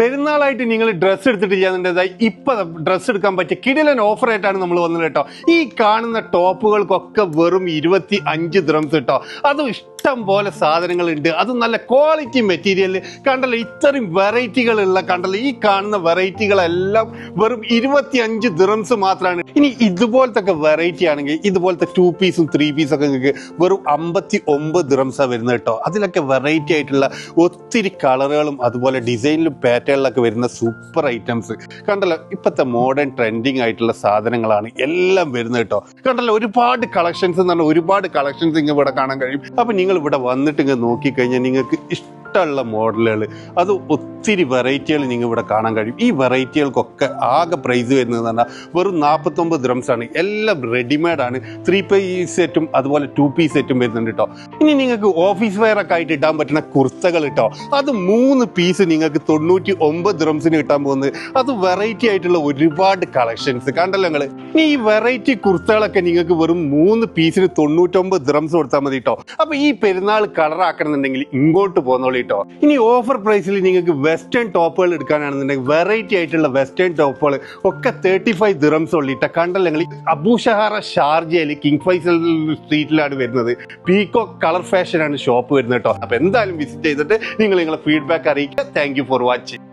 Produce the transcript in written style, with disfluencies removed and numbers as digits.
പെരുന്നാളായിട്ട് നിങ്ങൾ ഡ്രസ്സ് എടുത്തിട്ടില്ലാന്നുണ്ടെങ്കിൽ ഇപ്പൊ ഡ്രസ്സ് എടുക്കാൻ പറ്റിയ കിടിലൻ ഓഫർ ആയിട്ടാണ് നമ്മൾ വന്നത് കേട്ടോ. ഈ കാണുന്ന ടോപ്പുകൾക്കൊക്കെ വെറും 25 ദിർഹംസ് കേട്ടോ. അതും ഇഷ്ടം പോലെ സാധനങ്ങളുണ്ട്, അതും നല്ല ക്വാളിറ്റി മെറ്റീരിയൽ. കണ്ടല്ലോ ഇത്രയും വെറൈറ്റികളുള്ള, കണ്ടല്ലോ ഈ കാണുന്ന വെറൈറ്റികളെല്ലാം വെറും 25 ദിർഹംസ് മാത്രമാണ്. ഇനി ഇതുപോലത്തെ വെറൈറ്റി ആണെങ്കിൽ ഇതുപോലത്തെ 2 പീസും 3 പീസും ഒക്കെ നിങ്ങൾക്ക് വെറും 59 ദിർഹംസാണ് വരുന്നത് കേട്ടോ. അതിലൊക്കെ വെറൈറ്റി ആയിട്ടുള്ള ഒത്തിരി കളറുകളും അതുപോലെ ഡിസൈനിലും പാറ്റേണിലൊക്കെ വരുന്ന സൂപ്പർ ഐറ്റംസ്. കണ്ടല്ലോ ഇപ്പോഴത്തെ മോഡേൺ ട്രെൻഡിങ് ആയിട്ടുള്ള സാധനങ്ങളാണ് എല്ലാം വരുന്നത് കേട്ടോ. കണ്ടല്ലോ ഒരുപാട് കളക്ഷൻസ് എന്ന് പറഞ്ഞാൽ ഒരുപാട് കളക്ഷൻസ് ഇങ്ങനെ ഇവിടെ കാണാൻ കഴിയും. അപ്പം നിങ്ങൾ ഇവിടെ വന്നിട്ട് ഇങ്ങനെ നോക്കിക്കഴിഞ്ഞാൽ നിങ്ങൾക്ക് ഇഷ്ടമുള്ള മോഡലുകൾ, അത് ഒത്തിരി വെറൈറ്റികൾ നിങ്ങൾ ഇവിടെ കാണാൻ കഴിയും. ഈ വെറൈറ്റികൾക്കൊക്കെ ആകെ പ്രൈസ് വരുന്നത് പറഞ്ഞാൽ വെറും 49 ദിർഹംസാണ്. എല്ലാം റെഡിമെയ്ഡ് ആണ്. 3 പീസ് സെറ്റും അതുപോലെ 2 പീസ് സെറ്റും വരുന്നുണ്ട് കേട്ടോ. ഇനി നിങ്ങൾക്ക് ഓഫീസ് വെയർ ഒക്കെ ആയിട്ട് ഇടാൻ പറ്റുന്ന കുർത്തകൾ കേട്ടോ, അത് 3 പീസ് നിങ്ങൾക്ക് 99 ദിർഹംസിന് കിട്ടാൻ പോകുന്നത്. അത് വെറൈറ്റി ആയിട്ടുള്ള ഒരുപാട് കളക്ഷൻസ് കണ്ടല്ലോ നിങ്ങൾ. ഇനി ഈ വെറൈറ്റി കുർത്തകളൊക്കെ നിങ്ങൾക്ക് വെറും 3 പീസിന് 99 ദിർഹംസ് കൊടുത്താൽ മതി കേട്ടോ. അപ്പൊ ഈ പെരുന്നാൾ കളർ ആക്കണമെന്നുണ്ടെങ്കിൽ ഇങ്ങോട്ട് പോകുന്നോളൂ കേട്ടോ. ഇനി ഓഫർ പ്രൈസിൽ നിങ്ങൾക്ക് വെസ്റ്റേൺ ടോപ്പുകൾ എടുക്കാനാണെന്നുണ്ടെങ്കിൽ വെറൈറ്റി ആയിട്ടുള്ള വെസ്റ്റേൺ ടോപ്പുകൾ ഒക്കെ 35 ദിർഹംസ് ഉള്ളിട്ട. കണ്ടല്ലോ നിങ്ങൾ അബൂഷഹാറ ഷാർജയിൽ കിങ് ഫൈസൽ സ്ട്രീറ്റിലാണ് വരുന്നത്. പീകോക്ക് കളർ ഫാഷൻ ആണ് ഷോപ്പ് വരുന്നത് കേട്ടോ. അപ്പൊ എന്തായാലും വിസിറ്റ് ചെയ്തിട്ട് നിങ്ങൾ നിങ്ങളുടെ ഫീഡ്ബാക്ക് അറിയിക്കുക. Thank you for watching.